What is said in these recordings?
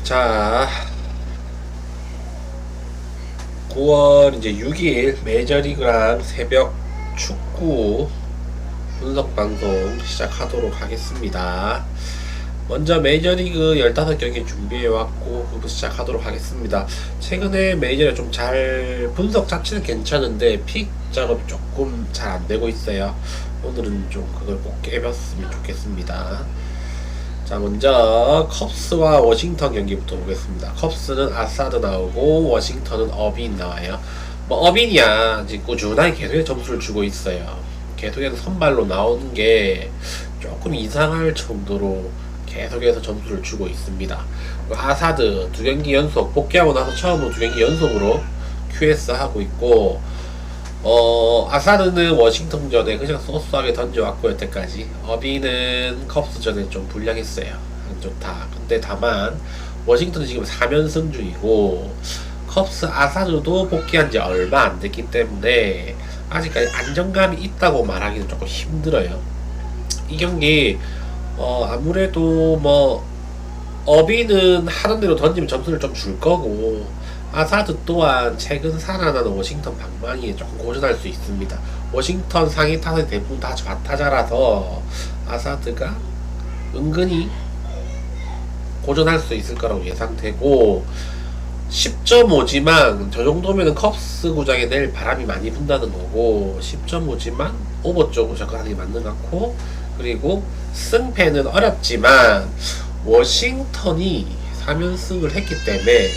자, 9월 이제 6일 메이저리그랑 새벽 축구 분석 방송 시작하도록 하겠습니다. 먼저 메이저리그 15경기 준비해왔고 그부터 시작하도록 하겠습니다. 최근에 메이저리그 좀 잘 분석 자체는 괜찮은데 픽 작업이 조금 잘 안되고 있어요. 오늘은 좀 그걸 꼭 깨봤으면 좋겠습니다. 자, 먼저 컵스와 워싱턴 경기부터 보겠습니다. 컵스는 아사드 나오고 워싱턴은 어빈 나와요. 뭐 어빈이야 이제 꾸준하게 계속해서 점수를 주고 있어요. 계속해서 선발로 나오는 게 조금 이상할 정도로 계속해서 점수를 주고 있습니다. 아사드 2경기 연속 복귀하고 나서 처음으로 2경기 연속으로 QS 하고 있고, 아사드는 워싱턴전에 그냥 소소하게 던져왔고 여태까지. 어비는 컵스전에 좀 불량했어요. 안 좋다. 근데 다만 워싱턴은 지금 3연승 중이고 컵스 아사드도 복귀한 지 얼마 안 됐기 때문에 아직까지 안정감이 있다고 말하기는 조금 힘들어요. 이 경기 아무래도 뭐 어비는 하던 대로 던지면 점수를 좀 줄 거고, 아사드 또한 최근 살아나는 워싱턴 방망이에 조금 고전할 수 있습니다. 워싱턴 상위 타선이 대부분 다 좌타자라서 아사드가 은근히 고전할 수 있을 거라고 예상되고, 10.5지만 저 정도면 컵스 구장에 내일 바람이 많이 분다는 거고, 10.5지만 오버 쪽으로 접근하는 게 맞는 것 같고, 그리고 승패는 어렵지만 워싱턴이 3연승을 했기 때문에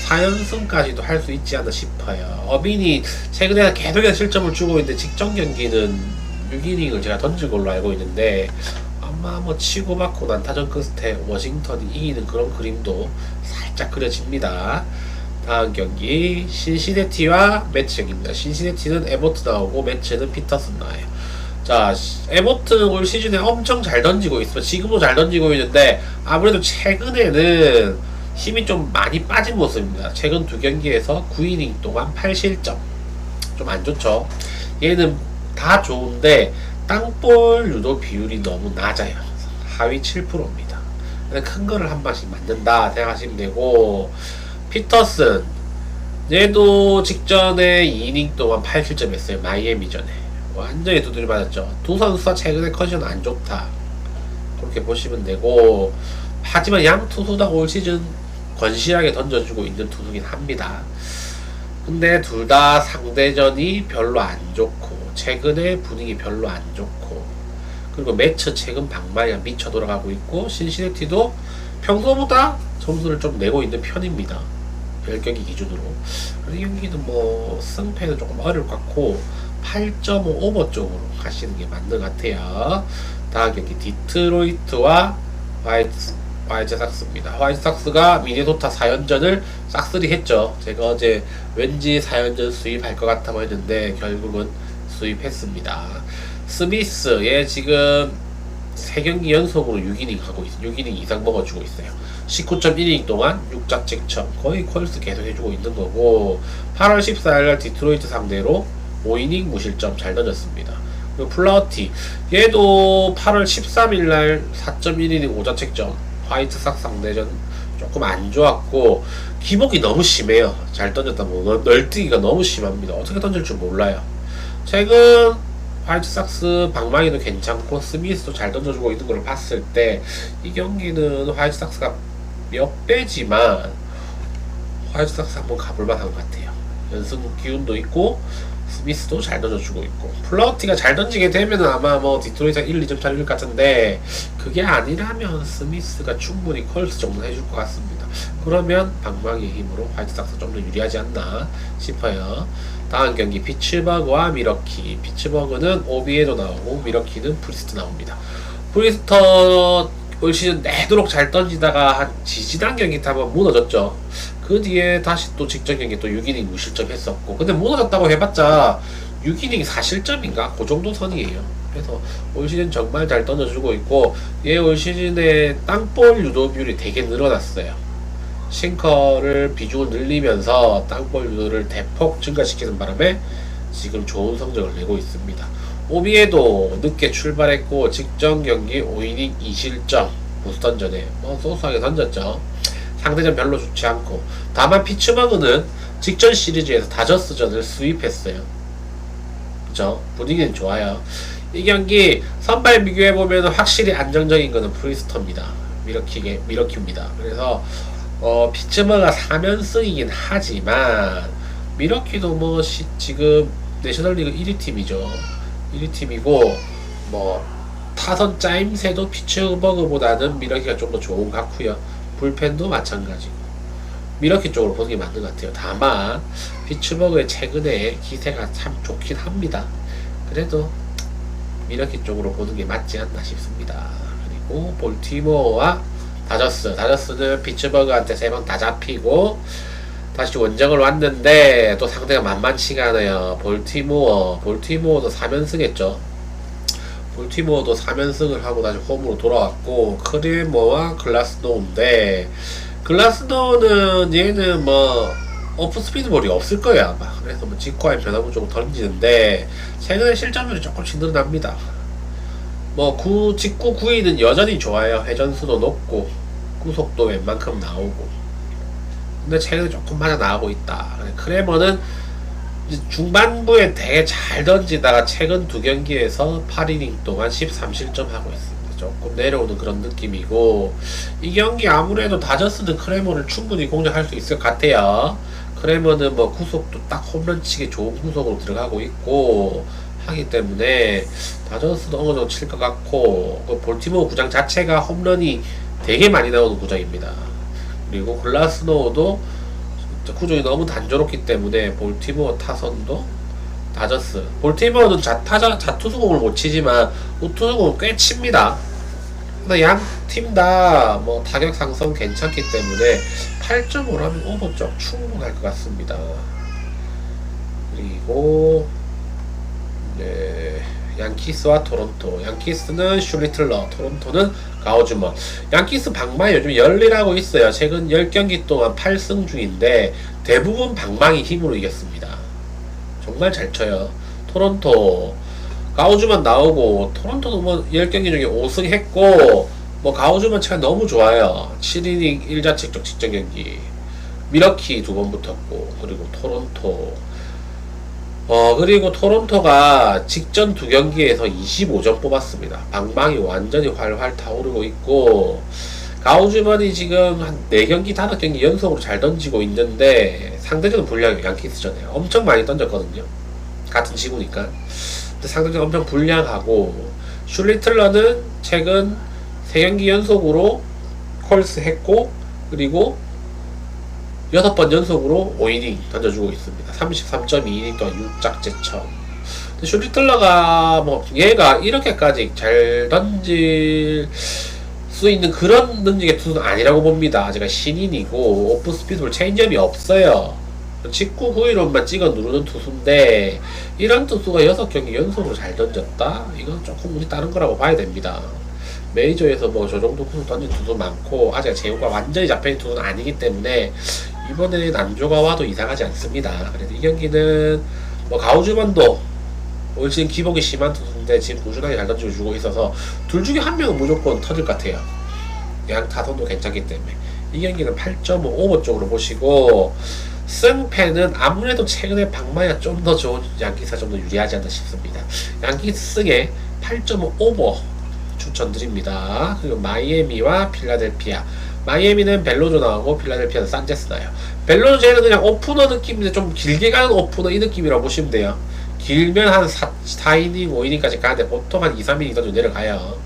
4연승까지도 할 수 있지 않나 싶어요. 어빈이 최근에 계속해서 실점을 주고 있는데 직전 경기는 6이닝을 제가 던질 걸로 알고 있는데 아마 뭐 치고받고 난타전 끝에 워싱턴이 이기는 그런 그림도 살짝 그려집니다. 다음 경기 신시내티와 매츠입니다. 신시내티는 에버트 나오고 매츠는 피터슨 나와요. 자, 에버튼 올 시즌에 엄청 잘 던지고 있어요. 지금도 잘 던지고 있는데 아무래도 최근에는 힘이 좀 많이 빠진 모습입니다. 최근 2경기에서 9이닝 동안 8실점. 좀 안 좋죠. 얘는 다 좋은데 땅볼 유도 비율이 너무 낮아요. 하위 7%입니다. 큰 거를 한 방씩 맞는다 생각하시면 되고, 피터슨 얘도 직전에 2이닝 동안 8실점 했어요. 마이애미 전에 완전히 두드려 맞았죠. 두 선수가 최근에 컨디션 안 좋다 그렇게 보시면 되고, 하지만 양 투수 다 올 시즌 건실하게 던져주고 있는 투수긴 합니다. 근데 둘 다 상대전이 별로 안 좋고 최근에 분위기 별로 안 좋고, 그리고 매처 최근 방망이가 미쳐 돌아가고 있고, 신시내티도 평소보다 점수를 좀 내고 있는 편입니다. 10경기 기준으로. 이 경기는 뭐 승패는 조금 어려울 것 같고 8.5 오버 쪽으로 가시는 게 맞는 것 같아요. 다음 경기 디트로이트와 화이트삭스입니다. 화이트삭스가 미네소타 4연전을 싹쓸이 했죠. 제가 어제 왠지 4연전 수입할 것 같다고 했는데 결국은 수입했습니다. 스미스 얘 지금 3경기 연속으로 6이닝 하고 있어요. 6이닝 이상 먹어주고 있어요. 19.1이닝 동안 6자책점 거의 콜스 계속 해주고 있는 거고, 8월 14일날 디트로이트 상대로 5이닝 무실점 잘 던졌습니다. 그리고 플라우티 얘도 8월 13일날 4.1이닝 5자책점 화이트삭스 상대전 조금 안 좋았고 기복이 너무 심해요. 잘 던졌다 보면 널뛰기가 너무 심합니다. 어떻게 던질 줄 몰라요. 최근 화이트삭스 방망이도 괜찮고 스미스도 잘 던져주고 있는 걸 봤을 때 이 경기는 화이트삭스가 몇 배지만 화이트삭스 한번 가볼만 한 것 같아요. 연승 기운도 있고 스미스도 잘 던져주고 있고, 플라우티가 잘 던지게 되면 아마 뭐 디트로이트가 1, 2점 차릴 것 같은데 그게 아니라면 스미스가 충분히 컬스 정도 해줄 것 같습니다. 그러면 방망이의 힘으로 화이트삭스 좀 더 유리하지 않나 싶어요. 다음 경기 피츠버그와 미러키. 피츠버그는 오비에도 나오고 미러키는 프리스트 나옵니다. 프리스터 올 시즌 내도록 잘 던지다가 한 지지난 경기 때 한번 무너졌죠. 그 뒤에 다시 또 직전 경기 또 6이닝 무실점 했었고, 근데 무너졌다고 해봤자 6이닝 4실점인가? 그 정도 선이에요. 그래서 올 시즌 정말 잘 던져주고 있고, 얘 올 시즌에 땅볼 유도 비율이 되게 늘어났어요. 싱커를 비중을 늘리면서 땅볼 유도를 대폭 증가시키는 바람에 지금 좋은 성적을 내고 있습니다. 오비에도 늦게 출발했고 직전 경기 5이닝 2실점 보스턴전에 뭐 소소하게 던졌죠. 상대전 별로 좋지 않고, 다만 피츠버그는 직전 시리즈에서 다저스전을 스윕했어요. 그죠? 분위기는 좋아요. 이 경기 선발 비교해보면 확실히 안정적인 거는 프리스터입니다. 미러키입니다. 그래서 피츠버그가 3연승이긴 하지만 미러키도 뭐 지금 내셔널리그 1위 팀이죠. 1위 팀이고 뭐 타선 짜임새도 피츠버그보다는 미러키가 좀 더 좋은 것 같고요. 불펜도 마찬가지고 미러키 쪽으로 보는 게 맞는 것 같아요. 다만 피츠버그의 최근에 기세가 참 좋긴 합니다. 그래도 미러키 쪽으로 보는 게 맞지 않나 싶습니다. 그리고 볼티모어와 다저스는 피츠버그한테 3번 다 잡히고 다시 원정을 왔는데 또 상대가 만만치가 않아요. 볼티모어도 3연승 했죠. 볼티모어도 3연승을 하고 다시 홈으로 돌아왔고, 크레머와 글라스노우인데, 글라스노우는 얘는 뭐 오프스피드볼이 없을 거예요 아마. 그래서 뭐 직구와의 변화구 좀 던지는데 최근에 실점률이 조금씩 늘어납니다. 뭐 직구 구위는 여전히 좋아요. 회전수도 높고 구속도 웬만큼 나오고, 근데 최근에 조금 맞아 나가고 있다. 크레머는 중반부에 되게 잘 던지다가 최근 2경기에서 8이닝 동안 13실점 하고 있습니다. 조금 내려오는 그런 느낌이고, 이 경기 아무래도 다저스는 크레머를 충분히 공략할 수 있을 것 같아요. 크레머는 뭐 구속도 딱 홈런치기 좋은 구속으로 들어가고 있고 하기 때문에 다저스도 어느 정도 칠 것 같고, 그 볼티모어 구장 자체가 홈런이 되게 많이 나오는 구장입니다. 그리고 글라스노우도 구종이 너무 단조롭기 때문에 볼티모어 타선도 다저스, 볼티모어는 자투수공을 못 치지만 우투수공을 꽤 칩니다. 근데 양 팀 다 뭐 타격 상승 괜찮기 때문에 8.5라면 오버 쪽 충분할 것 같습니다. 그리고 네, 양키스와 토론토. 양키스는 슐리틀러, 토론토는 가오즈먼. 양키스 방망이 요즘 열일하고 있어요. 최근 10경기 동안 8승 중인데 대부분 방망이 힘으로 이겼습니다. 정말 잘 쳐요. 토론토 가오즈먼 나오고, 토론토도 뭐 10경기 중에 5승 했고, 뭐 가오즈먼 차가 너무 좋아요. 7이닝 1자책적 직전 경기. 미러키 2번 붙었고, 그리고 토론토. 그리고 토론토가 직전 2경기에서 25점 뽑았습니다. 방망이 완전히 활활 타오르고 있고, 가오즈먼이 지금 한 4경기, 5경기 연속으로 잘 던지고 있는데 상대적으로 불리하게 양키스전에 엄청 많이 던졌거든요. 같은 지구니까. 근데 상대적으로 엄청 불리하고, 슐리틀러는 최근 3경기 연속으로 콜스 했고, 그리고 6번 연속으로 5이닝 던져주고 있습니다. 33.2이닝 동안 6작제점. 슐리틀러가 뭐 얘가 이렇게까지 잘 던질 수 있는 그런 능력의 투수는 아니라고 봅니다. 제가 신인이고 오프스피드볼 체인지업이 없어요. 직구 구위로만 찍어 누르는 투수인데, 이런 투수가 6경기 연속으로 잘 던졌다? 이건 조금 우리 다른 거라고 봐야 됩니다. 메이저에서 뭐 저 정도 투수 던진 투수 많고 아직 제구가 완전히 잡혀있는 투수는 아니기 때문에 이번에 난조가 와도 이상하지 않습니다. 그래서 이 경기는 뭐 가우즈만도 올 시즌 기복이 심한 투수인데 지금 꾸준하게 잘 던져주고 있어서 둘 중에 한 명은 무조건 터질 것 같아요. 양 타선도 괜찮기 때문에 이 경기는 8.5 오버 쪽으로 보시고, 승패는 아무래도 최근에 방망이가 좀 더 좋은 양키스가 좀 더 유리하지 않나 싶습니다. 양키스 승에 8.5 오버 추천드립니다. 그리고 마이애미와 필라델피아. 마이애미는 벨로조 나오고 필라델피아는 산체스 나요. 벨로조는 그냥 오프너 느낌인데 좀 길게 가는 오프너 이 느낌이라고 보시면 돼요. 길면 한 4이닝, 5이닝까지 가는데 보통 한 2, 3이닝 정도 내려가요.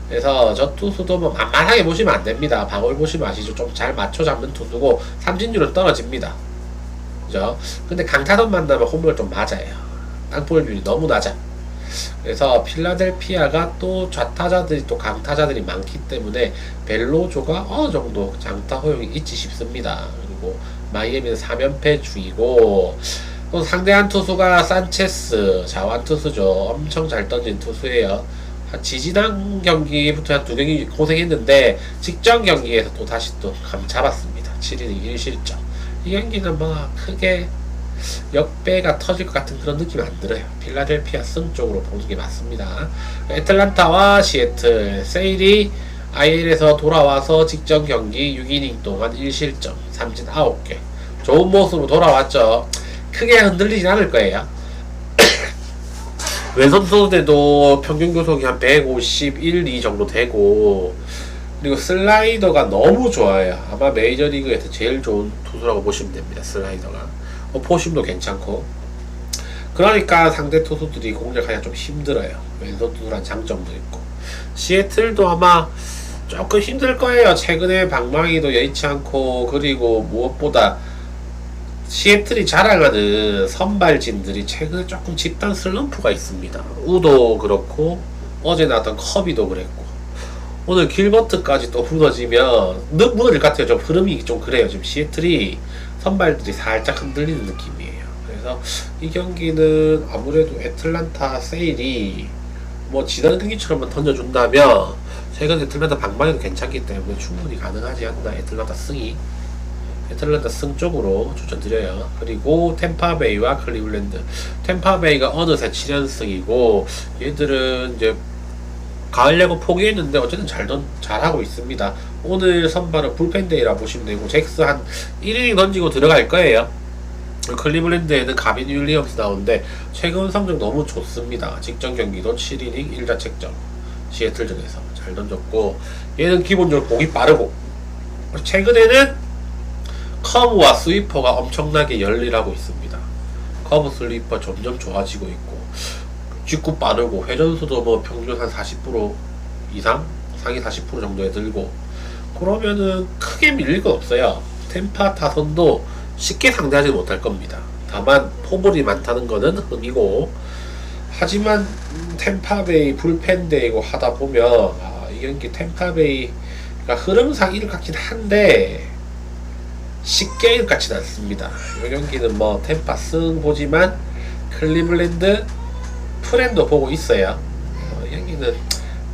그래서 저 투수도 뭐 만만하게 보시면 안 됩니다. 방울 보시면 아시죠? 좀 잘 맞춰 잡는 투수고 삼진율은 떨어집니다. 그죠? 근데 강타선 만나면 홈런 좀 맞아요. 땅볼 비율이 너무 낮아. 그래서 필라델피아가 또 좌타자들이 또 강타자들이 많기 때문에 벨로조가 어느 정도 장타 허용이 있지 싶습니다. 그리고 마이애미는 3연패 중이고, 또 상대한 투수가 산체스, 자완 투수죠. 엄청 잘 던진 투수예요. 지지난 경기부터 한 2경기 고생했는데 직전 경기에서 또 다시 또 감 잡았습니다. 7이닝 1실점. 이 경기는 뭐 크게 역배가 터질 것 같은 그런 느낌이 안 들어요. 필라델피아 승 쪽으로 보는 게 맞습니다. 애틀란타와 시애틀. 세일이 IL에서 돌아와서 직전 경기 6이닝 동안 1실점, 삼진 9개. 좋은 모습으로 돌아왔죠. 크게 흔들리진 않을 거예요. 왼손 투수들도 평균 구속이 한 151, 2 정도 되고, 그리고 슬라이더가 너무 좋아요. 아마 메이저리그에서 제일 좋은 투수라고 보시면 됩니다. 슬라이더가. 포심도 괜찮고. 그러니까 상대 투수들이 공략하기가 좀 힘들어요. 왼손 투수란 장점도 있고. 시애틀도 아마 조금 힘들 거예요. 최근에 방망이도 여의치 않고, 그리고 무엇보다 시애틀이 자랑하는 선발진들이 최근에 조금 집단 슬럼프가 있습니다. 우도 그렇고 어제 나왔던 커비도 그랬고 오늘 길버트까지 또 무너지면 무너질 것 같아요. 좀 흐름이 좀 그래요. 지금 시애틀이 선발들이 살짝 흔들리는 느낌이에요. 그래서 이 경기는 아무래도 애틀란타 세일이 뭐 지난 경기처럼만 던져준다면 최근 애틀란타 방망이도 괜찮기 때문에 충분히 가능하지 않나. 애틀란타 승이 애틀란타 승 쪽으로 추천드려요. 그리고 템파베이와 클리블랜드. 템파베이가 어느새 7연승이고 얘들은 이제 가을 야구 포기했는데 어쨌든 잘하고 있습니다. 오늘 선발은 불펜데이라 보시면 되고 잭스 한 1이닝 던지고 들어갈 거예요. 클리블랜드에는 가빈 윌리엄스 나오는데 최근 성적 너무 좋습니다. 직전 경기도 7이닝 1자책점 시애틀전에서 잘 던졌고 얘는 기본적으로 공이 빠르고 최근에는 커브와 스위퍼가 엄청나게 열일하고 있습니다. 커브 슬리퍼 점점 좋아지고 있고 직구 빠르고 회전수도 뭐 평균 한 40% 이상? 상위 40% 정도에 들고 그러면은 크게 밀릴 건 없어요. 템파 타선도 쉽게 상대하지 못할 겁니다. 다만 포볼이 많다는 거는 흠이고 하지만 템파베이 불펜데이고 하다 보면 이 경기 템파베이가 흐름상 이를 같긴 한데 쉽게 이를 같진 않습니다. 이 경기는 뭐 템파 승 보지만 클리블랜드 프렌도 보고 있어요. 이 경기는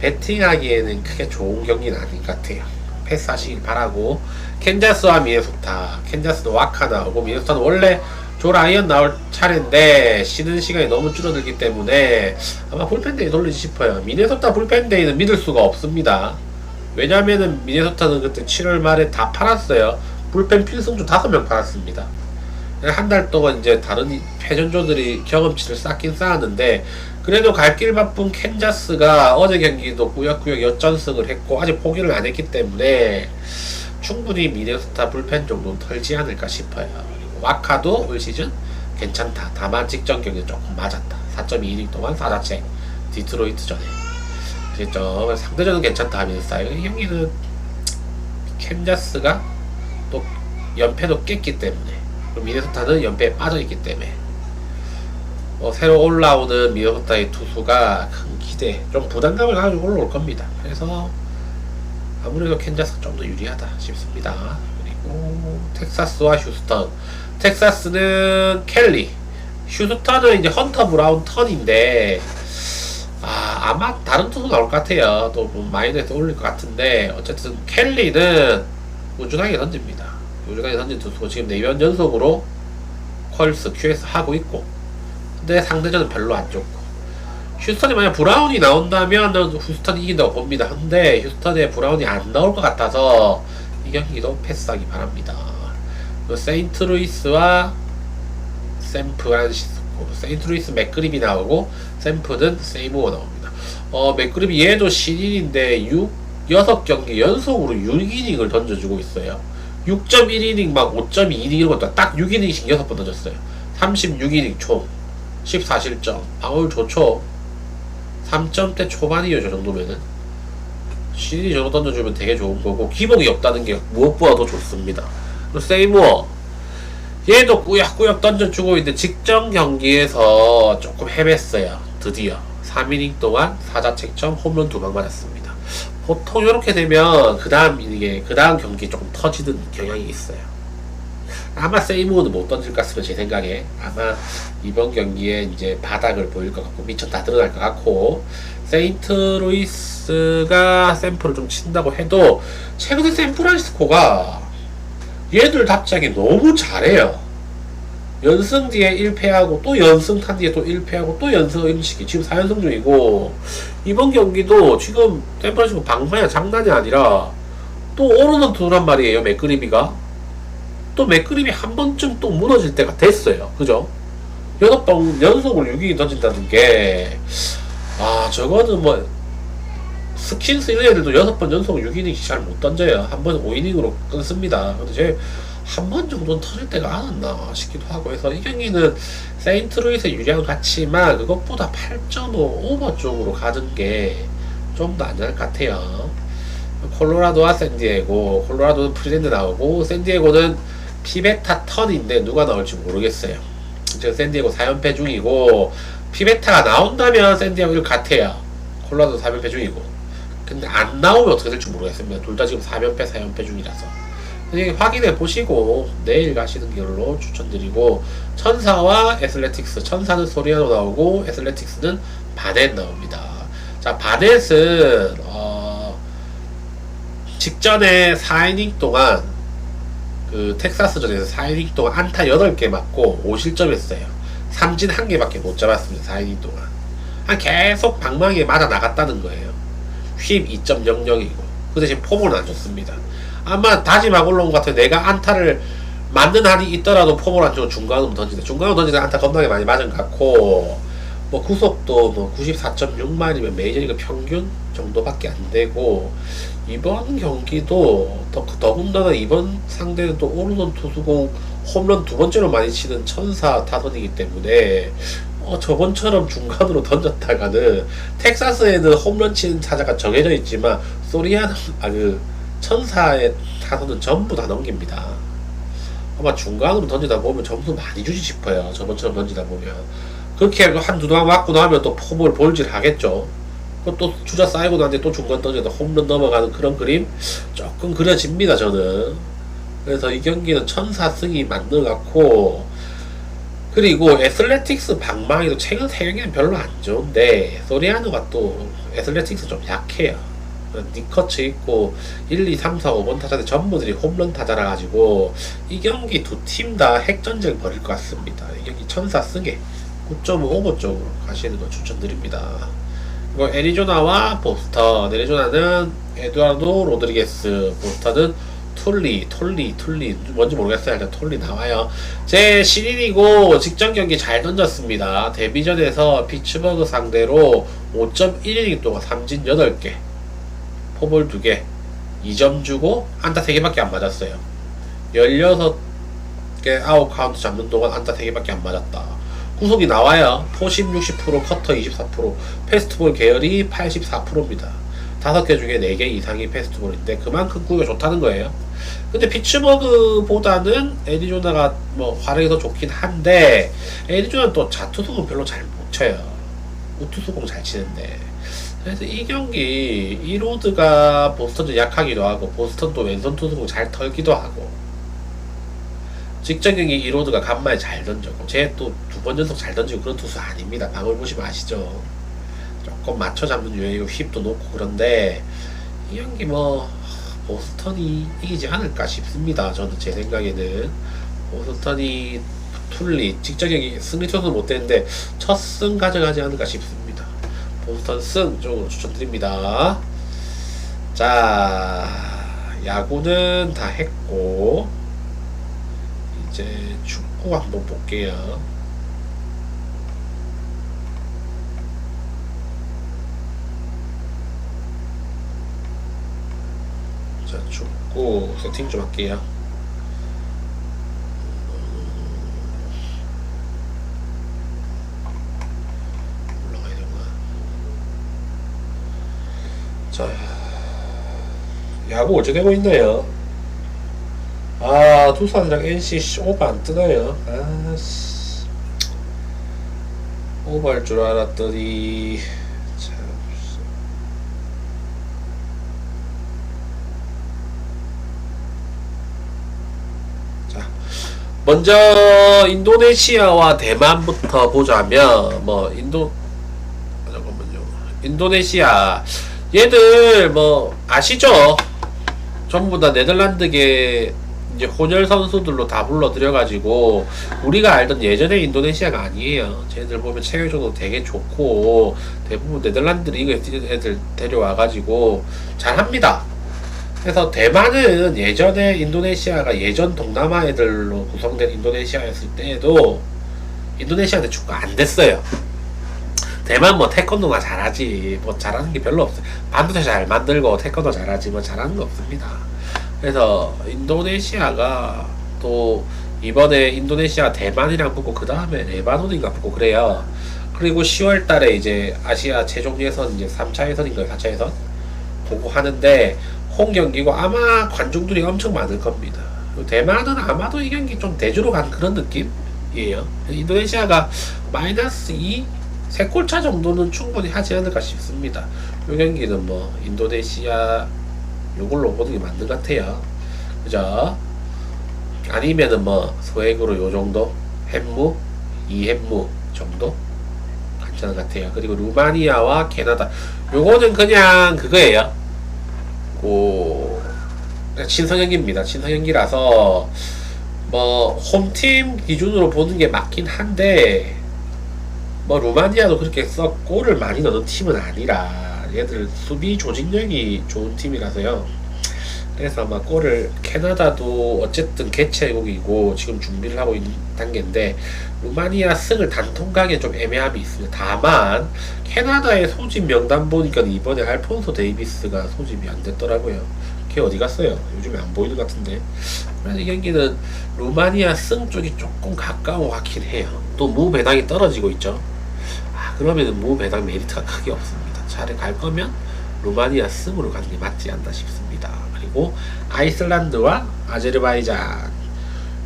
배팅하기에는 크게 좋은 경기는 아닌 것 같아요. 패스하시길 바라고. 캔자스와 미네소타. 캔자스도 와카 나오고 미네소타는 원래 조 라이언 나올 차례인데 쉬는 시간이 너무 줄어들기 때문에 아마 불펜데이 돌리지 싶어요. 미네소타 불펜데이는 믿을 수가 없습니다. 왜냐면은 미네소타는 그때 7월 말에 다 팔았어요. 불펜 필승주 5명 팔았습니다. 한 달 동안 이제 다른 패전조들이 경험치를 쌓긴 쌓았는데 그래도 갈 길 바쁜 캔자스가 어제 경기도 꾸역꾸역 역전승을 했고 아직 포기를 안 했기 때문에 충분히 미네소타 불펜 정도는 털지 않을까 싶어요. 그리고 와카도 올 시즌 괜찮다. 다만 직전 경기 조금 맞았다. 4.2이닝 동안 4자책 디트로이트 전에 그랬죠. 상대전은 괜찮다 하면서 이 경기는 캔자스가 또 연패도 깼기 때문에 미네소타는 연패에 빠져있기 때문에 새로 올라오는 미네소타의 투수가 큰 기대, 좀 부담감을 가지고 올라올 겁니다. 그래서 아무래도 캔자스가 좀 더 유리하다 싶습니다. 그리고 텍사스와 휴스턴. 텍사스는 켈리, 휴스턴은 이제 헌터 브라운 턴인데 아마 다른 투수 나올 것 같아요. 또 마이너에서 올릴 것 같은데 어쨌든 켈리는 꾸준하게 던집니다. 꾸준하게 던진 투수고 지금 4년 연속으로 퀄스, QS 하고 있고 근데 상대전은 별로 안 좋고 휴스턴이 만약 브라운이 나온다면 휴스턴이 이긴다고 봅니다. 근데 휴스턴에 브라운이 안 나올 것 같아서 이 경기도 패스하기 바랍니다. 세인트루이스와 샌프란시스코. 세인트루이스 맥그립이 나오고 샌프는 세이모어 나옵니다. 맥그립이 얘도 신인인데 6경기 연속으로 6이닝을 던져주고 있어요. 6.1이닝 막 5.2이닝 이런 것도 딱 6이닝씩 6번 던졌어요. 36이닝 총 14실점. 방어율 좋죠. 3점대 초반이에요. 저 정도면은 신인이 저거 던져주면 되게 좋은 거고 기복이 없다는 게 무엇보다도 좋습니다. 그리고 세이모어 얘도 꾸역꾸역 던져주고 있는데 직전 경기에서 조금 헤맸어요. 드디어 3이닝 동안 4자책점 홈런 2방 맞았습니다. 보통 이렇게 되면 그 다음 경기 조금 터지는 경향이 있어요. 아마 세이모어는 못 던질 것 같으면 제 생각에 아마 이번 경기에 이제 바닥을 보일 것 같고 미쳐 다 드러날 것 같고 세인트루이스가 샘플을 좀 친다고 해도 최근에 샌프란시스코가 얘들 답장이 너무 잘해요. 연승 뒤에 1패하고 또 연승 탄 뒤에 또 1패하고 또 연승 이런 식이 지금 4연승 중이고, 이번 경기도 지금 샌프란시스코 방망이 장난이 아니라 또 오르는 투수란 말이에요. 맥그리비가 또 맥그리비 한 번쯤 또 무너질 때가 됐어요. 그죠? 8번 연속으로 6이닝 던진다는 게, 저거는 뭐 스킨스 이런 애들도 6번 연속 6이닝씩 잘 못 던져요. 한 번 5이닝으로 끊습니다. 근데 제 한 번 정도는 터질 때가 안 왔나 싶기도 하고 해서, 이 경기는 세인트루이스의 유리한 같지만 그것보다 8.5 오버 쪽으로 가는 게 좀 더 안전할 것 같아요. 콜로라도와 샌디에고, 콜로라도는 프리랜드 나오고, 샌디에고는 피베타 턴인데 누가 나올지 모르겠어요. 지금 샌디에고 4연패 중이고, 피베타가 나온다면 샌디에고 1 같아요. 콜로라도 4연패 중이고. 근데 안 나오면 어떻게 될지 모르겠습니다. 둘 다 지금 4연패 4연패 중이라서 확인해 보시고 내일 가시는 걸로 추천드리고, 천사와 애슬레틱스, 천사는 소리아노 나오고 애슬레틱스는 바넷 나옵니다. 자, 바넷은 직전에 4이닝 동안 그 텍사스전에서 4이닝 동안 안타 8개 맞고 5실점 했어요. 삼진 1개밖에 못 잡았습니다. 4이닝 동안 계속 방망이에 맞아 나갔다는 거예요. 휩 2.00이고 그 대신 폼은 안 좋습니다. 아마 다짐하고 올라온 것 같아요. 내가 안타를 맞는 한이 있더라도 폼을 안 주고 중간으로 던지다. 중간으로 던지다 안타 겁나게 많이 맞은 것 같고, 뭐 구속도 뭐 94.6마일이면 메이저리그 평균 정도밖에 안 되고, 이번 경기도 더군다나 이번 상대는 또 오르던 투수공 홈런 2번째로 많이 치는 천사 타선이기 때문에 저번처럼 중간으로 던졌다가는, 텍사스에는 홈런 치는 타자가 정해져 있지만 소리아노 천사의 타선은 전부 다 넘깁니다. 아마 중간으로 던지다 보면 점수 많이 주지 싶어요. 저번처럼 던지다 보면 그렇게 한두 방 맞고 나면 또 폼을 볼질 하겠죠. 또 주자 쌓이고 나는데 또 중간 던져도 홈런 넘어가는 그런 그림 조금 그려집니다, 저는. 그래서 이 경기는 천사 승이 맞는 것 같고, 그리고 애슬레틱스 방망이도 최근 3경기는 별로 안 좋은데 소리아노가 또 애슬레틱스 좀 약해요. 니커츠 있고 1, 2, 3, 4, 5번 타자들 전부들이 홈런 타자라 가지고 이 경기 두 팀 다 핵전쟁 벌일 것 같습니다. 이 경기 천사 승에 9.5 오버 쪽으로 가시는 거 추천드립니다. 그리고 애리조나와 보스턴, 애리조나는 에두아르도 로드리게스, 보스턴은 툴리 뭔지 모르겠어요. 일단 툴리 나와요. 제 신인이고 직전 경기 잘 던졌습니다. 데뷔전에서 피츠버그 상대로 5.1이닝 동안 삼진 8개, 포볼 2개, 2점 주고 안타 3개밖에 안 맞았어요. 16개 아웃 카운트 잡는 동안 안타 3개밖에 안 맞았다. 구속이 나와요. 포심 60%, 커터 24%, 패스트볼 계열이 84%입니다. 5개 중에 4개 이상이 패스트볼인데 그만큼 구위가 좋다는 거예요. 근데 피츠버그보다는 애리조나가 뭐 활약이 더 좋긴 한데, 애리조나는 또 자투수공 별로 잘 못 쳐요. 우투수공 잘 치는데. 그래서 이 경기 이로드가 보스턴도 약하기도 하고, 보스턴도 왼손 투수공 잘 털기도 하고, 직전 경기 이로드가 간만에 잘 던졌고, 쟤 또 2번 연속 잘 던지고 그런 투수 아닙니다. 방울 보시면 아시죠? 조금 맞춰 잡는 유형이고 휩도 놓고 그런데, 이 경기 뭐 보스턴이 이기지 않을까 싶습니다. 저는 제 생각에는 보스턴이 툴리 직전 경기 승리 투수는 못됐는데 첫 승 가져가지 않을까 싶습니다. 보스턴 승 쪽으로 추천드립니다. 자, 야구는 다 했고 이제 축구 한번 볼게요. 자, 축구 세팅 좀 할게요. 올라가야 되구나. 자, 야구 어찌 되고 있나요? 두산이랑 NC 오버 안 뜨나요? 오버 할 줄 알았더니 먼저 인도네시아와 대만부터 보자면, 잠깐만요. 인도네시아 얘들 뭐 아시죠? 전부 다 이제 혼혈 선수들로 다 불러들여가지고 우리가 알던 예전의 인도네시아가 아니에요. 쟤들 보면 체력적도 되게 좋고 대부분 네덜란드 리그 애들 데려와가지고 잘합니다. 그래서 대만은 예전에 인도네시아가 예전 동남아 애들로 구성된 인도네시아였을 때에도 인도네시아한테 축구가 안 됐어요. 대만 뭐 태권도가 잘하지 뭐 잘하는 게 별로 없어요. 반도체 잘 만들고 태권도 잘하지 뭐 잘하는 거 없습니다. 그래서 인도네시아가 또 이번에 인도네시아 대만이랑 붙고 그 다음에 레바논인가 붙고 그래요. 그리고 10월 달에 이제 아시아 최종 예선 이제 3차 예선인가요? 4차 예선? 보고 하는데 홈 경기고 아마 관중들이 엄청 많을 겁니다. 대만은 아마도 이 경기 좀 대주로 간 그런 느낌이에요. 인도네시아가 -2 3골차 정도는 충분히 하지 않을까 싶습니다. 이 경기는 뭐 인도네시아 요걸로 보는 게 맞는 것 같아요. 그죠? 아니면은 뭐 소액으로 요 정도 햄무 2햄무 정도 괜찮은 것 같아요. 그리고 루마니아와 캐나다 요거는 그냥 그거예요. 친선경기입니다. 친선경기라서 뭐 홈팀 기준으로 보는 게 맞긴 한데 뭐 루마니아도 그렇게 썩 골을 많이 넣는 팀은 아니라 얘들 수비 조직력이 좋은 팀이라서요. 그래서 아마 골을 캐나다도 어쨌든 개최국이고 지금 준비를 하고 있는 단계인데 루마니아 승을 단통 가기엔 좀 애매함이 있습니다. 다만 캐나다의 소집 명단 보니까 이번에 알폰소 데이비스가 소집이 안 됐더라고요. 걔 어디 갔어요? 요즘에 안 보이는 것 같은데. 그래서 이 경기는 루마니아 승 쪽이 조금 가까워 같긴 해요. 또 무 배당이 떨어지고 있죠. 그러면 무 배당 메리트가 크게 없습니다. 차라리 갈 거면 루마니아 승으로 가는 게 맞지 않나 싶습니다. 그리고 아이슬란드와 아제르바이잔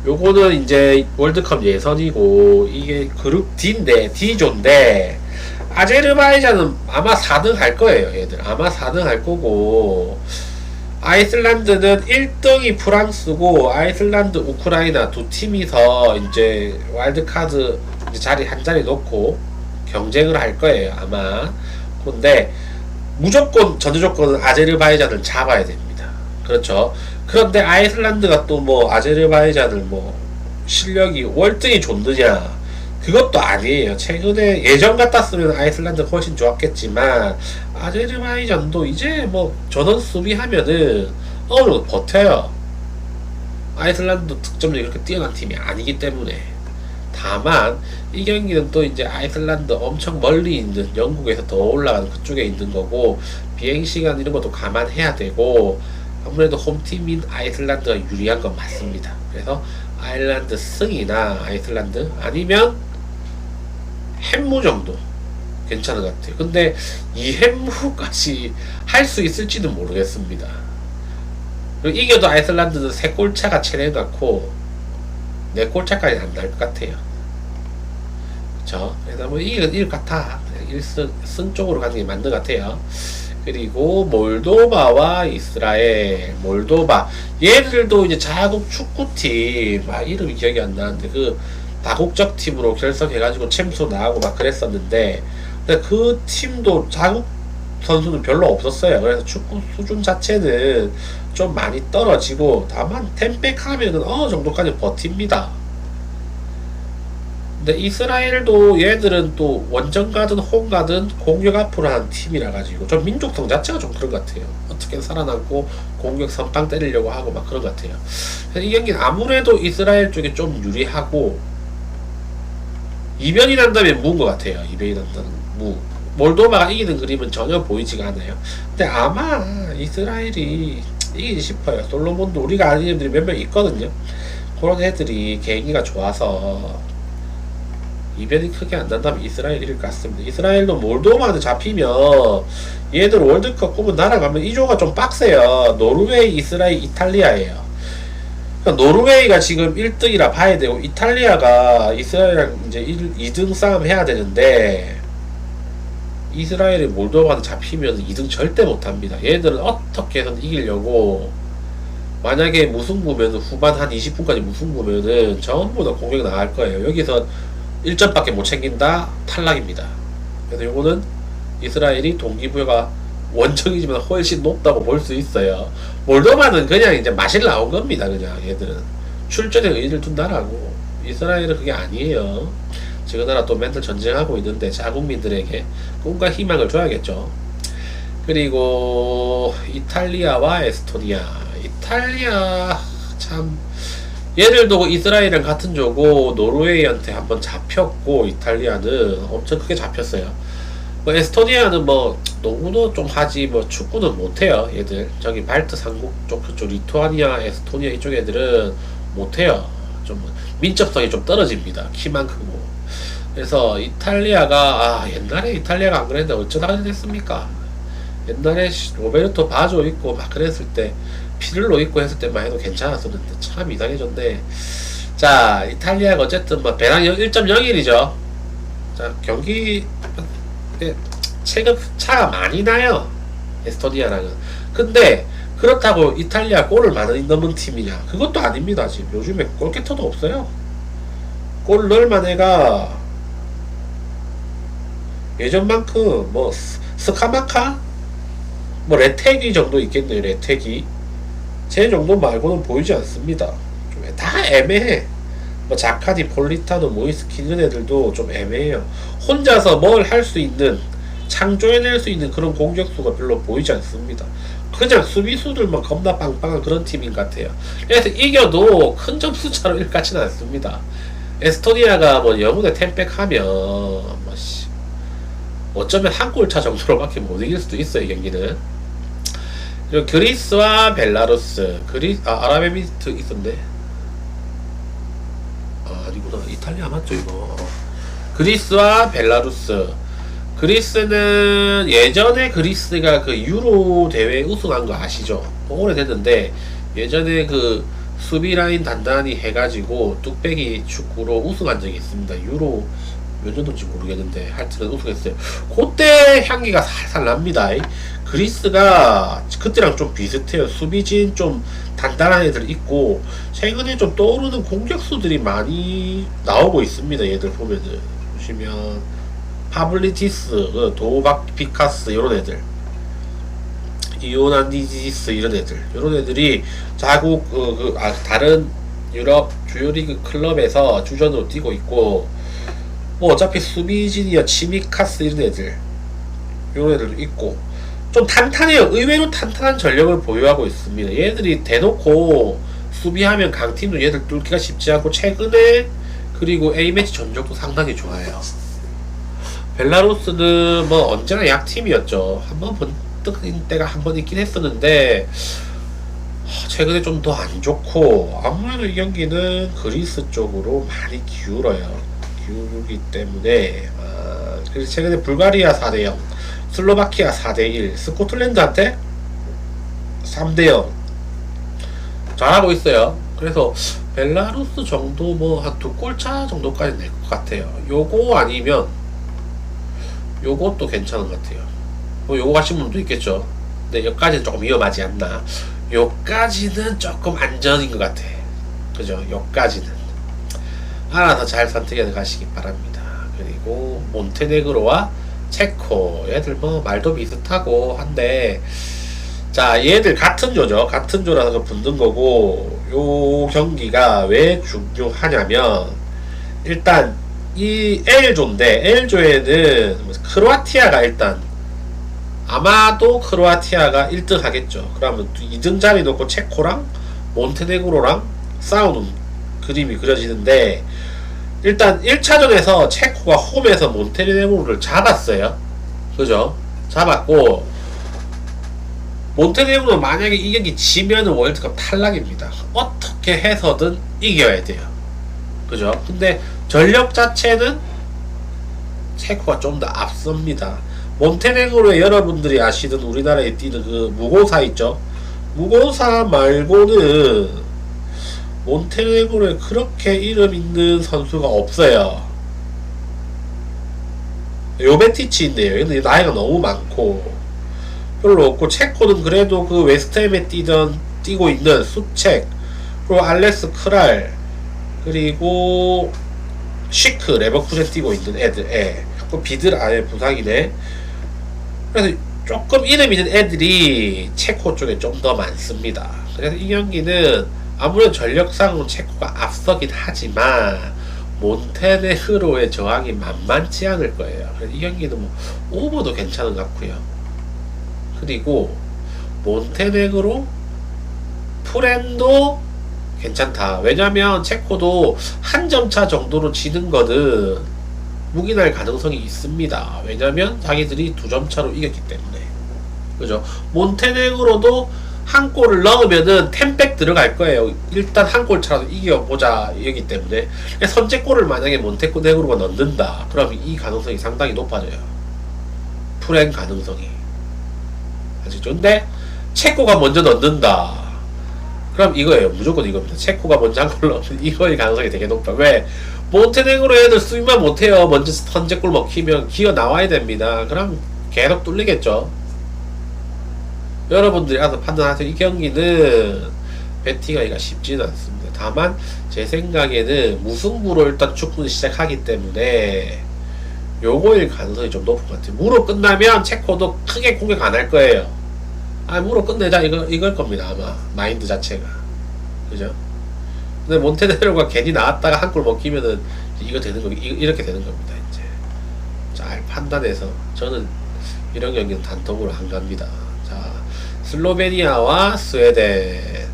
요거는 이제 월드컵 예선이고 이게 그룹 D인데 D조인데 아제르바이잔은 아마 4등 할 거예요. 얘들 아마 4등 할 거고 아이슬란드는 1등이 프랑스고 아이슬란드 우크라이나 두 팀이서 이제 와일드카드 이제 자리 한 자리 놓고 경쟁을 할 거예요 아마. 근데 무조건 전제 조건은 아제르바이잔을 잡아야 됩니다. 그렇죠. 그런데 아이슬란드가 또 뭐 아제르바이잔을 뭐 실력이 월등히 좋느냐 그것도 아니에요. 최근에 예전 같았으면 아이슬란드가 훨씬 좋았겠지만 아제르바이잔도 이제 뭐 전원 수비하면은 어느 정도 버텨요. 아이슬란드 득점력이 그렇게 뛰어난 팀이 아니기 때문에. 다만 이 경기는 또 이제 아이슬란드 엄청 멀리 있는 영국에서 더 올라가는 그쪽에 있는 거고 비행시간 이런 것도 감안해야 되고 아무래도 홈팀인 아이슬란드가 유리한 건 맞습니다. 그래서 아일랜드 승이나 아이슬란드 아니면 햄무 정도 괜찮은 것 같아요. 근데 이 햄무까지 할 수 있을지는 모르겠습니다. 그리고 이겨도 아이슬란드는 3골 차가 최대놓고 4골 차까지 안 날 것 같아요. 그쵸? 그래서 뭐 이길 것 같아. 1승 쪽으로 가는 게 맞는 것 같아요. 그리고 몰도바와 이스라엘, 몰도바 얘들도 이제 자국 축구팀 이름이 기억이 안 나는데 그 다국적 팀으로 결성해가지고 챔스도 나가고 막 그랬었는데 근데 그 팀도 자국 선수는 별로 없었어요. 그래서 축구 수준 자체는 좀 많이 떨어지고 다만 템백하면은 어느 정도까지 버팁니다. 근데 이스라엘도 얘들은 또 원정 가든 홈 가든 공격 앞으로 하는 팀이라 가지고 좀 민족성 자체가 좀 그런 것 같아요. 어떻게 살아남고 공격 선빵 때리려고 하고 막 그런 것 같아요. 이 경기는 아무래도 이스라엘 쪽이 좀 유리하고 이변이 난다면 무인 것 같아요. 이변이 난다는 무. 몰도바가 이기는 그림은 전혀 보이지가 않아요. 근데 아마 이스라엘이 이기지 싶어요. 솔로몬도 우리가 아는 애들이 몇 명 있거든요. 그런 애들이 개인기가 좋아서 이변이 크게 안 난다면 이스라엘 이길 것 같습니다. 이스라엘도 몰도바한테 잡히면 얘들 월드컵 꿈은 날아가면 이 조가 좀 빡세요. 노르웨이, 이스라엘, 이탈리아예요. 그러니까 노르웨이가 지금 1등이라 봐야 되고 이탈리아가 이스라엘이랑 이제 2등 싸움 해야 되는데 이스라엘이 몰도바한테 잡히면 2등 절대 못합니다. 얘들은 어떻게 해서 이기려고 만약에 무승부면 후반 한 20분까지 무승부면은 전부 다 공격 나갈 거예요. 여기서 1점밖에 못 챙긴다 탈락입니다. 그래서 요거는 이스라엘이 동기부여가 원정이지만 훨씬 높다고 볼 수 있어요. 몰도바는 그냥 이제 마실 나온 겁니다. 그냥 얘들은 출전에 의의를 둔 나라고, 이스라엘은 그게 아니에요. 지금 나라 또 맨날 전쟁하고 있는데 자국민들에게 꿈과 희망을 줘야겠죠. 그리고 이탈리아와 에스토니아. 이탈리아 참 얘를 두고 이스라엘이랑 같은 조고 노르웨이한테 한번 잡혔고, 이탈리아는 엄청 크게 잡혔어요. 뭐 에스토니아는 뭐 농구도 좀 하지 뭐 축구는 못해요. 얘들 저기 발트 삼국 쪽 그쪽 리투아니아, 에스토니아 이쪽 애들은 못해요. 좀 민첩성이 좀 떨어집니다. 키만 크고. 그래서 이탈리아가 옛날에 이탈리아가 안 그랬는데 어쩌다 됐습니까? 옛날에 로베르토 바조 있고 막 그랬을 때, 피를로 있고 했을 때만 해도 괜찮았었는데 참 이상해졌네. 자, 이탈리아가 어쨌든 뭐 배당 1.01이죠. 자, 경기 체급 차가 많이 나요, 에스토니아랑은. 근데 그렇다고 이탈리아 골을 많이 넣는 팀이냐? 그것도 아닙니다. 지금 요즘에 골키터도 없어요. 골 넣을 만 애가 예전만큼 뭐 스카마카, 뭐 레테기 정도 있겠네요. 레테기 제 정도 말고는 보이지 않습니다. 좀 다 애매해. 뭐 자카디, 폴리타노, 모이스키 이런 애들도 좀 애매해요. 혼자서 뭘 할 수 있는, 창조해낼 수 있는 그런 공격수가 별로 보이지 않습니다. 그냥 수비수들만 겁나 빵빵한 그런 팀인 것 같아요. 그래서 이겨도 큰 점수 차로 이길 것 같지는 않습니다. 에스토니아가 뭐 영혼의 템백하면 뭐 어쩌면 한 골차 정도로밖에 못 이길 수도 있어요, 이 경기는. 그리고 그리스와 벨라루스. 아랍에미리트 있었네. 아니구나, 이탈리아 맞죠 이거. 그리스와 벨라루스. 그리스는 예전에 그리스가 그 유로 대회 우승한 거 아시죠? 오래됐는데 예전에 그 수비 라인 단단히 해가지고 뚝배기 축구로 우승한 적이 있습니다. 유로 몇 년도인지 모르겠는데 하여튼 우승했어요. 그때 향기가 살살 납니다. 그리스가 그때랑 좀 비슷해요. 수비진 좀 단단한 애들 있고, 최근에 좀 떠오르는 공격수들이 많이 나오고 있습니다. 얘들 보면은 보시면 파블리티스, 도바피카스 이런 애들, 이오나니지스 이런 애들, 이런 애들이 자국 다른 유럽 주요 리그 클럽에서 주전으로 뛰고 있고, 뭐 어차피 수비진이야 치미카스 이런 애들, 이런 애들도 있고 좀 탄탄해요. 의외로 탄탄한 전력을 보유하고 있습니다. 얘들이 대놓고 수비하면 강팀도 얘들 뚫기가 쉽지 않고, 최근에 그리고 A매치 전적도 상당히 좋아요. 벨라루스는 뭐 언제나 약팀이었죠. 한번 번뜩인 때가 한 번 있긴 했었는데 최근에 좀 더 안 좋고, 아무래도 이 경기는 그리스 쪽으로 많이 기울기 때문에 그래서 최근에 불가리아 4대0, 슬로바키아 4대1, 스코틀랜드한테 3대0 잘하고 있어요. 그래서 벨라루스 정도 뭐 한 2골차 정도까지 낼 것 같아요. 요거 아니면 요것도 괜찮은 것 같아요. 뭐 요거 가신 분도 있겠죠. 근데 여기까지는 조금 위험하지 않나. 요까지는 조금 안전인 것 같아. 그죠? 요까지는 알아서 잘 선택해서 가시기 바랍니다. 그리고 몬테네그로와 체코, 얘들 뭐 말도 비슷하고 한데, 자, 얘들 같은 조죠. 같은 조라서 붙는 거고, 요 경기가 왜 중요하냐면, 일단 이 L조인데, L조에는 크로아티아가 일단 아마도 크로아티아가 1등 하겠죠. 그러면 2등 자리 놓고 체코랑 몬테네그로랑 싸우는 그림이 그려지는데, 일단 1차전에서 체코가 홈에서 몬테네그로를 잡았어요. 그죠? 잡았고, 몬테네그로 만약에 이 경기 지면은 월드컵 탈락입니다. 어떻게 해서든 이겨야 돼요. 그죠? 근데 전력 자체는 체코가 좀 더 앞섭니다. 몬테네그로에 여러분들이 아시는 우리나라에 뛰는 그 무고사 있죠? 무고사 말고는 몬테네그로에 그렇게 이름 있는 선수가 없어요. 요베티치 있네요. 근데 나이가 너무 많고 별로 없고, 체코는 그래도 그 웨스트햄에 뛰고 있는 수책, 그리고 알렉스 크랄, 그리고 쉬크 레버쿠젠 뛰고 있는 애들, 그 비들 아예 부상이네. 그래서 조금 이름 있는 애들이 체코 쪽에 좀 더 많습니다. 그래서 이 경기는 아무래도 전력상으로 체코가 앞서긴 하지만 몬테네그로의 저항이 만만치 않을 거예요. 그래서 이 경기는 뭐 오버도 괜찮은 것 같고요. 그리고 몬테네그로 프렌도 괜찮다. 왜냐면 체코도 한 점 차 정도로 지는 거는 묵인할 가능성이 있습니다. 왜냐면 자기들이 2점 차로 이겼기 때문에. 그죠? 몬테네그로도 한 골을 넣으면은 템백 들어갈 거예요. 일단 한 골 차라도 이겨보자 이기 때문에. 선제골을 만약에 몬테네그로가 넣는다. 그럼 이 가능성이 상당히 높아져요. 프렌 가능성이. 아시죠? 근데 체코가 먼저 넣는다. 그럼 이거예요. 무조건 이겁니다. 체코가 먼저 한 골 넣으면 이거의 가능성이 되게 높다. 왜? 몬테네그로 애들 수비만 못해요. 먼저 선제골 먹히면 기어 나와야 됩니다. 그럼 계속 뚫리겠죠. 여러분들이 알아서 판단하세요. 이 경기는 배팅하기가 쉽지는 않습니다. 다만 제 생각에는 무승부로 일단 축구는 시작하기 때문에 요거일 가능성이 좀 높은 것 같아요. 무로 끝나면 체코도 크게 공격 안 할 거예요. 무로 끝내자 이걸 겁니다. 아마 마인드 자체가. 그죠? 근데 몬테네그로가 괜히 나왔다가 한 골 먹히면은 이거 되는 거 이렇게 되는 겁니다. 이제 잘 판단해서 저는 이런 경기는 단독으로 안 갑니다. 자, 슬로베니아와 스웨덴.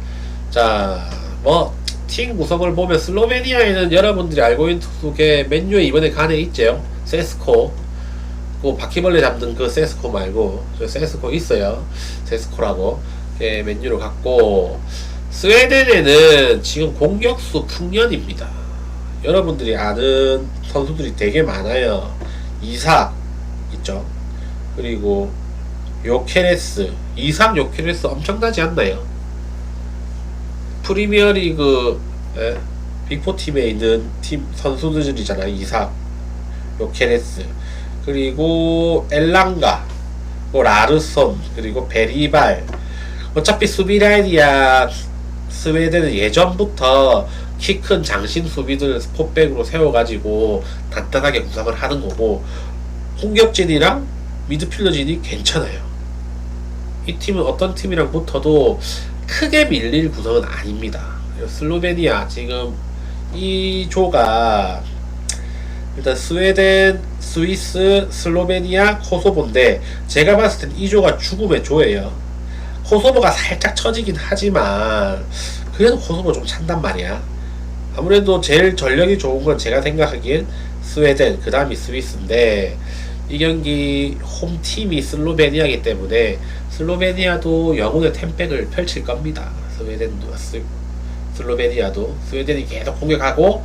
자, 뭐 팀 구성을 보면 슬로베니아에는 여러분들이 알고 있는 게 맨유에 이번에 간에 있죠. 세스코. 그 바퀴벌레 잡는 그 세스코 말고 저 세스코 있어요. 세스코라고. 맨유로 갔고, 스웨덴에는 지금 공격수 풍년입니다. 여러분들이 아는 선수들이 되게 많아요. 이삭 있죠. 그리고 요케레스. 이삭 요케레스 엄청나지 않나요? 프리미어리그 빅4 팀에 있는 팀 선수들이잖아요. 이삭, 요케레스, 그리고 엘랑가, 라르손, 그리고 베리발. 어차피 수비 라인이야. 스웨덴은 예전부터 키 큰 장신 수비들 스포백으로 세워가지고 단단하게 구성을 하는 거고, 공격진이랑 미드필더진이 괜찮아요. 이 팀은 어떤 팀이랑 붙어도 크게 밀릴 구성은 아닙니다. 슬로베니아 지금 이 조가 일단 스웨덴, 스위스, 슬로베니아, 코소보인데 제가 봤을 땐 이 조가 죽음의 조예요. 코소보가 살짝 처지긴 하지만 그래도 코소보 좀 찬단 말이야. 아무래도 제일 전력이 좋은 건 제가 생각하기엔 스웨덴, 그 다음이 스위스인데 이 경기 홈팀이 슬로베니아이기 때문에 슬로베니아도 영혼의 템백을 펼칠 겁니다. 슬로베니아도 스웨덴이 계속 공격하고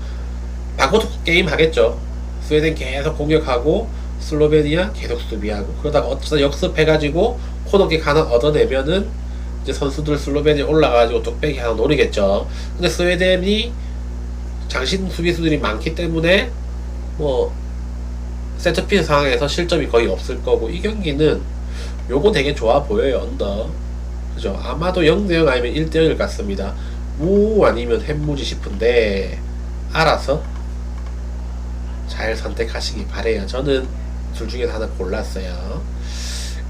바꿔도 게임 하겠죠. 스웨덴 계속 공격하고 슬로베니아 계속 수비하고, 그러다가 어쩌다 역습해가지고 코너킥 하나 얻어내면은 이제 선수들 슬로베니아 올라가가지고 뚝배기 하나 노리겠죠. 근데 스웨덴이 장신 수비수들이 많기 때문에 뭐 세트피스 상황에서 실점이 거의 없을 거고, 이 경기는 요거 되게 좋아 보여요. 언더. 그죠? 아마도 0대0 아니면 1대0일 것 같습니다. 무 아니면 햄무지 싶은데 알아서 잘 선택하시기 바래요. 저는 둘 중에 하나 골랐어요.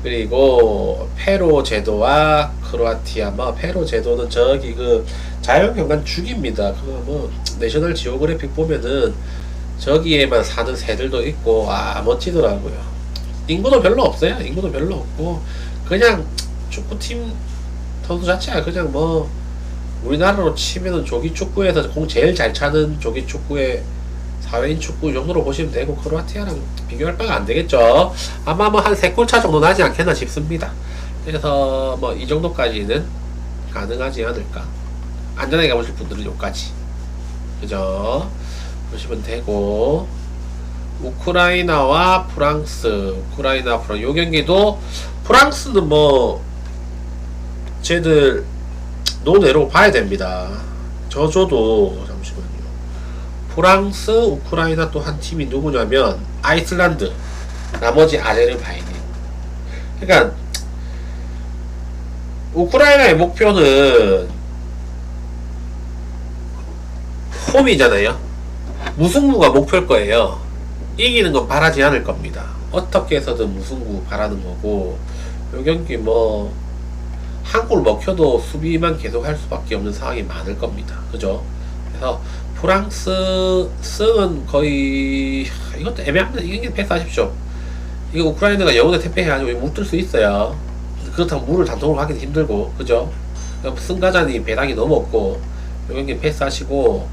그리고 페로 제도와 크로아티아. 페로 제도는 저기 그 자연경관 죽입니다. 그거 뭐 내셔널 지오그래픽 보면은 저기에만 사는 새들도 있고 멋지더라고요. 인구도 별로 없어요. 인구도 별로 없고 그냥 축구팀 선수 자체가 그냥 뭐 우리나라로 치면은 조기축구에서 공 제일 잘 차는 조기축구의 사회인 축구 정도로 보시면 되고, 크로아티아랑 비교할 바가 안 되겠죠. 아마 뭐 한 3골 차 정도 나지 않겠나 싶습니다. 그래서 뭐 이 정도까지는 가능하지 않을까. 안전하게 가보실 분들은 여기까지. 그죠? 보시면 되고, 우크라이나와 프랑스. 우크라이나, 프랑스. 요 경기도 프랑스는 뭐 쟤들 논외로 봐야 됩니다. 저도 잠시만요. 프랑스, 우크라이나 또 한 팀이 누구냐면 아이슬란드, 나머지 아제르바이잔. 그러니까 우크라이나의 목표는 홈이잖아요. 무승부가 목표일 거예요. 이기는 건 바라지 않을 겁니다. 어떻게 해서든 무승부 바라는 거고, 요 경기 뭐 한 골 먹혀도 수비만 계속 할 수밖에 없는 상황이 많을 겁니다. 그죠? 그래서 프랑스 승은 거의 이것도 애매합니다. 이 경기 패스하십시오. 이거 우크라이나가 영혼의 택배해가지고 못 들 수 있어요. 그렇다고 물을 단독으로 하기는 힘들고, 그죠? 승가자니 배당이 너무 없고, 요 경기 패스하시고,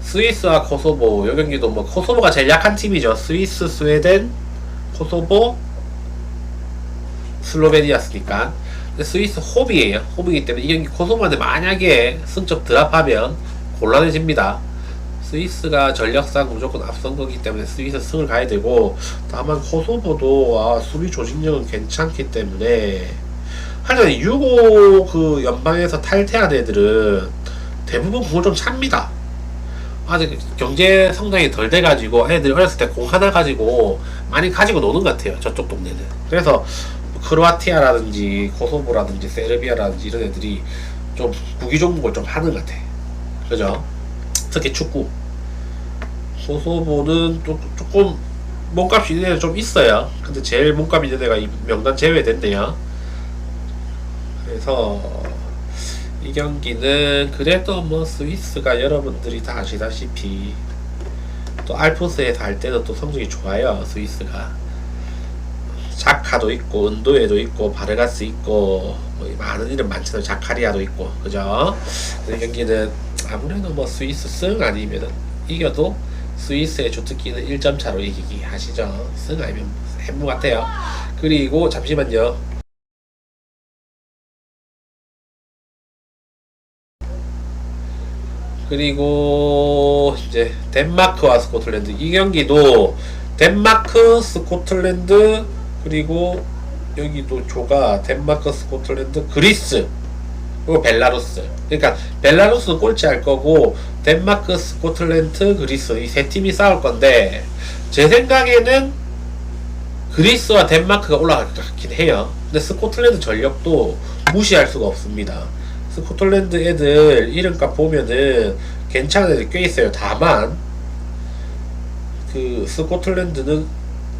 스위스와 코소보, 요 경기도 뭐 코소보가 제일 약한 팀이죠. 스위스, 스웨덴, 코소보, 슬로베니아스니까. 근데 스위스 홈이에요. 홈이기 때문에 이 경기 코소보한테 만약에 승점 드랍하면 곤란해집니다. 스위스가 전력상 무조건 앞선 거기 때문에 스위스 승을 가야 되고, 다만 코소보도 수비 조직력은 괜찮기 때문에 하여튼 유고 그 연방에서 탈퇴한 애들은 대부분 공을 좀 찹니다. 아직 경제 성장이 덜 돼가지고 애들이 어렸을 때 공 하나 가지고 많이 가지고 노는 것 같아요. 저쪽 동네는. 그래서 크로아티아라든지 코소보라든지 세르비아라든지 이런 애들이 좀 구기 종목을 좀 하는 것 같아. 그죠? 특히 축구. 코소보는 조금 몸값이 있는 애가 좀 있어요. 근데 제일 몸값 있는 애가 이 명단 제외됐네요. 그래서 이 경기는 그래도 뭐 스위스가 여러분들이 다 아시다시피 또 알프스에서 할 때는 또 성적이 좋아요. 스위스가 자카도 있고 은도에도 있고 바르가스 있고 뭐 많은 이름 많잖아요. 자카리아도 있고 그죠? 이 경기는 아무래도 뭐 스위스 승 아니면 이겨도 스위스의 주특기는 1점 차로 이기기 하시죠. 승 아니면 햄무 같아요. 그리고 잠시만요. 그리고 이제 덴마크와 스코틀랜드 이 경기도 덴마크, 스코틀랜드 그리고 여기도 조가 덴마크, 스코틀랜드, 그리스 그리고 벨라루스. 그러니까 벨라루스는 꼴찌할 거고 덴마크, 스코틀랜드, 그리스 이 세 팀이 싸울 건데 제 생각에는 그리스와 덴마크가 올라갈 것 같긴 해요. 근데 스코틀랜드 전력도 무시할 수가 없습니다. 스코틀랜드 애들 이름값 보면은 괜찮은 애들 꽤 있어요. 다만 그 스코틀랜드는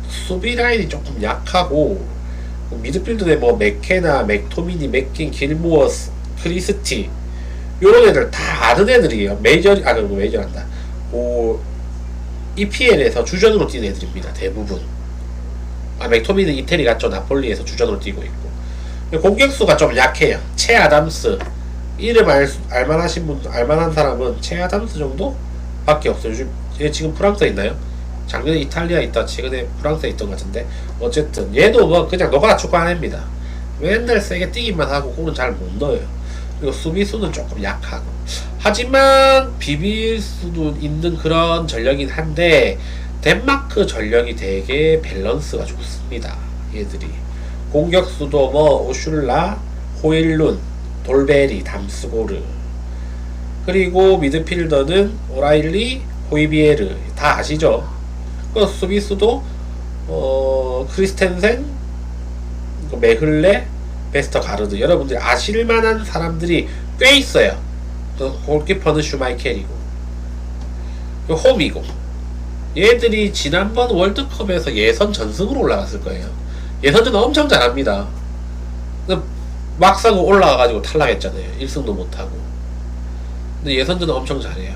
수비 라인이 조금 약하고 미드필드에 뭐 맥케나, 맥토미니, 맥킨, 길모어, 크리스티 요런 애들 다 아는 애들이에요. 그리고 메이저란다. EPL에서 주전으로 뛰는 애들입니다. 대부분. 맥토미는 이태리 갔죠. 나폴리에서 주전으로 뛰고 있고. 공격수가 좀 약해요. 채 아담스 이름 알만하신 분, 알만한 사람은 채 아담스 정도? 밖에 없어요. 얘 지금 프랑스에 있나요? 작년에 이탈리아에 있다 최근에 프랑스에 있던 것 같은데 어쨌든 얘도 뭐 그냥 너가나 축구하는 애입니다. 맨날 세게 뛰기만 하고 골은 잘 못 넣어요. 그리고 수비수는 조금 약하고 하지만 비빌 수도 있는 그런 전력이긴 한데 덴마크 전력이 되게 밸런스가 좋습니다. 얘들이 공격수도 뭐 오슐라, 호일룬, 돌베리, 담스고르 그리고 미드필더는 오라일리, 호이비에르 다 아시죠? 그 수비수도 크리스텐센, 메흘레, 베스터가르드 여러분들이 아실만한 사람들이 꽤 있어요. 또 골키퍼는 슈마이켈이고 홈이고 얘들이 지난번 월드컵에서 예선 전승으로 올라갔을 거예요. 예선전 엄청 잘합니다. 막상 올라가가지고 탈락했잖아요. 1승도 못하고. 근데 예선전은 엄청 잘해요.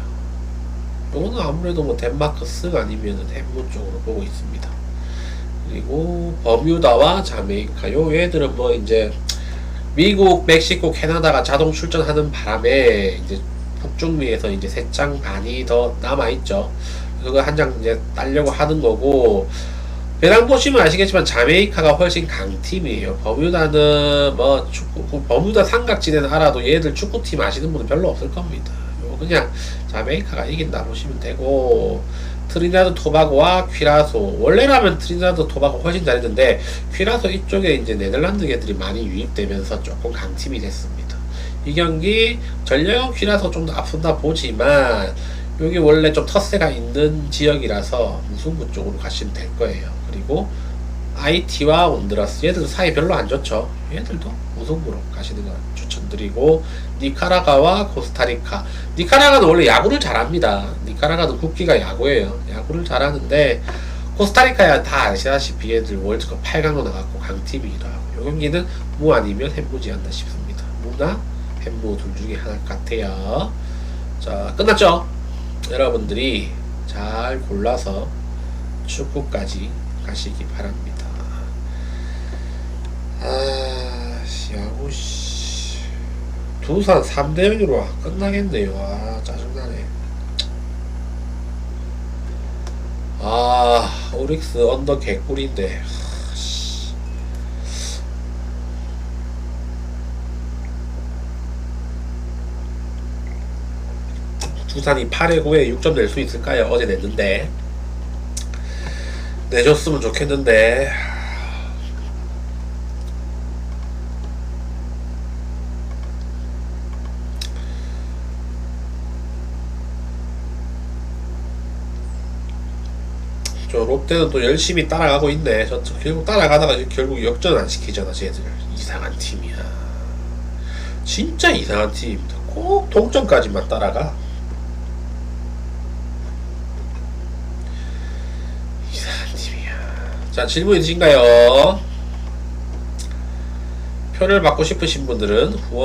이거는 아무래도 뭐 덴마크 승 아니면은 햄무 쪽으로 보고 있습니다. 그리고 버뮤다와 자메이카 요 얘들은 뭐 이제 미국, 멕시코, 캐나다가 자동 출전하는 바람에 이제 북중미에서 이제 3장 반이 더 남아있죠. 그거 한 장 이제 따려고 하는 거고 배당 보시면 아시겠지만 자메이카가 훨씬 강팀이에요. 버뮤다는 뭐 축구, 버뮤다 삼각지대는 알아도 얘들 축구팀 아시는 분은 별로 없을 겁니다. 그냥 자메이카가 이긴다 보시면 되고 트리나드 토바고와 퀴라소 원래라면 트리나드 토바고 훨씬 잘했는데 퀴라소 이쪽에 이제 네덜란드 애들이 많이 유입되면서 조금 강팀이 됐습니다. 이 경기 전력은 퀴라소 좀 더 앞선다 보지만 여기 원래 좀 텃세가 있는 지역이라서 무승부 쪽으로 가시면 될 거예요. 그리고 IT와 온드라스 얘들도 사이 별로 안 좋죠. 얘들도 무승부로 가시는 걸 추천드리고 니카라과와 코스타리카 니카라과는 원래 야구를 잘합니다. 니카라과는 국기가 야구예요. 야구를 잘하는데 코스타리카야 다 아시다시피 얘들 월드컵 8강으로 나갔고 강팀이기도 하고 이 경기는 무 아니면 햄무지 않나 싶습니다. 무나 햄무 둘 중에 하나 같아요. 자, 끝났죠? 여러분들이 잘 골라서 축구까지 가시기 바랍니다. 야구씨. 두산 3대0으로 끝나겠네요. 짜증나네. 오릭스 언더 개꿀인데. 두산이 8회 9회 6점 낼 수 있을까요? 어제 냈는데. 내줬으면 좋겠는데. 저 롯데는 또 열심히 따라가고 있네. 저 결국 따라가다가 결국 역전 안 시키잖아, 쟤들. 이상한 팀이야. 진짜 이상한 팀입니다. 꼭 동점까지만 따라가. 이상한 팀이야. 자, 질문 있으신가요? 표를 받고 싶으신 분들은 후원